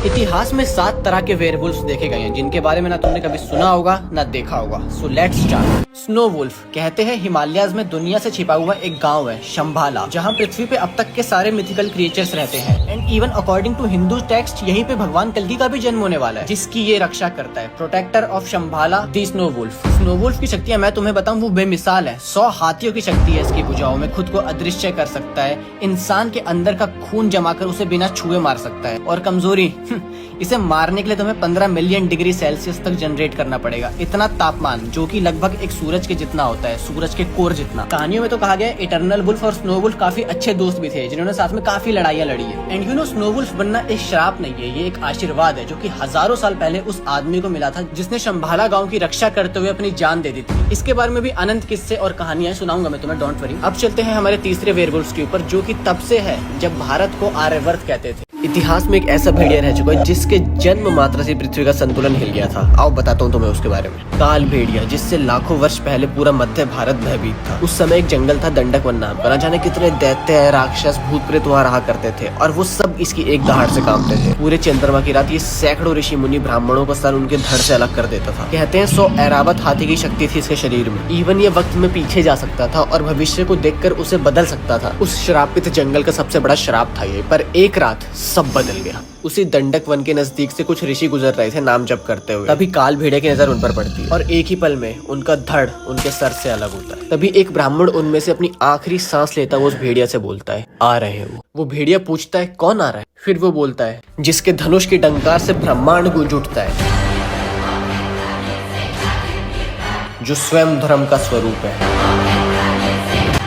इतिहास में 7 तरह के वेयरवुल्फ्स देखे गए हैं जिनके बारे में ना तुमने कभी सुना होगा ना देखा होगा। So let's start. Snow wolf कहते हैं हिमालयाज में दुनिया से छिपा हुआ एक गांव है शंभाला, जहां पृथ्वी पे अब तक के सारे मिथिकल क्रिएचर्स रहते हैं। And even according to Hindu text यहीं पे भगवान कल्कि का भी जन्म होने वाला है, जिसकी ये रक्षा करता है protector of Shambhala the snow wolf. Snow wolf की शक्तियां मैं तुम्हें बताऊं वो बेमिसाल है। 100 हाथियों की शक्ति है इसकी भुजाओं में, खुद को अदृश्य कर सकता है, इंसान के अंदर का खून जमा कर उसे बिना छुए मार सकता है। और कमजोरी इसे मारने के लिए तुम्हें 15 मिलियन डिग्री सेल्सियस तक जनरेट करना पड़ेगा। इतना तापमान जो कि लगभग एक सूरज के जितना होता है, सूरज के कोर जितना। कहानियों में तो कहा गया है इटर्नल वुल्फ और स्नो वुल्फ काफी अच्छे दोस्त भी थे जिन्होंने साथ में काफी लड़ाइयां लड़ी है। And you know snow wolf बनना एक श्राप नहीं है, ये एक आशीर्वाद है जो कि हजारों साल पहले उस आदमी को मिला था जिसने शंभाला गाँव की रक्षा करते हुए अपनी जान दे दी थी। इसके बारे में भी अनंत किस्से और कहानियां सुनाऊंगा मैं तुम्हें, डोंट वरी। अब चलते हैं हमारे तीसरे वेयरवुल्फ के ऊपर, जो कि तब से है जब भारत को आर्यवर्त कहते थे। इतिहास में एक ऐसा भेड़िया रह चुका है जिसके जन्म मात्र से पृथ्वी का संतुलन हिल गया था। आओ बताता हूँ तुम्हें उसके बारे में। काल भेड़िया, जिससे लाखों वर्ष पहले पूरा मध्य भारत भयभीत था। उस समय एक जंगल था दंडक वन नाम का, न जाने कितने दैत्य राक्षस भूत प्रेत वहाँ रहा करते थे और वो सब इसकी एक दहाड़ से कांपते थे। पूरे चंद्रमा की रात ये सैकड़ों ऋषि मुनि ब्राह्मणों का सर उनके धड़ से अलग कर देता था। कहते हैं 100 ऐरावत हाथी की शक्ति थी इसके शरीर में। इवन ये वक्त में पीछे जा सकता था और भविष्य को देखकर उसे बदल सकता था। उस श्रापित जंगल का सबसे बड़ा श्राप था ये। पर एक रात सब बदल गया। उसी दंडक वन के नजदीक से कुछ ऋषि गुजर रहे थे नाम जप करते हुए। तभी काल भेड़िया की नजर उन पर पड़ती है और एक ही पल में उनका धड़ उनके सर से अलग होता है। तभी एक ब्राह्मण उनमें से अपनी आखिरी सांस लेता हुआ उस भेड़िया से बोलता है, आ रहे हो। वो भेड़िया पूछता है, कौन आ रहा है? फिर वो बोलता है, जिसके धनुष की डंकार से ब्रह्मांड गूंज उठता है, जो स्वयं धर्म का स्वरूप है,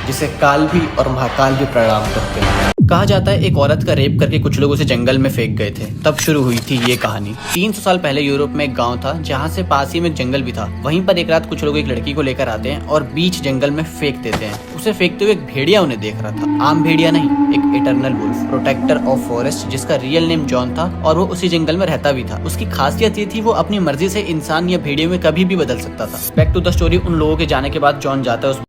जिसे काल भी और महाकाल भी प्रणाम करते हैं। कहा जाता है एक औरत का रेप करके कुछ लोग उसे जंगल में फेंक गए थे, तब शुरू हुई थी ये कहानी। 300 साल पहले यूरोप में एक गांव था जहां से पास ही में जंगल भी था। वहीं पर एक रात कुछ लोग एक लड़की को लेकर आते हैं और बीच जंगल में फेंक देते हैं। उसे फेंकते हुए एक भेड़िया उन्हें देख रहा था। आम भेड़िया नहीं, एक eternal wolf, protector of forest, जिसका रियल नेम जॉन था और वो उसी जंगल में रहता भी था। उसकी खासियत ये थी वो अपनी मर्जी से इंसान या भेड़ियों में कभी भी बदल सकता था। Back to the story. उन लोगों के जाने के बाद जॉन जाता है उस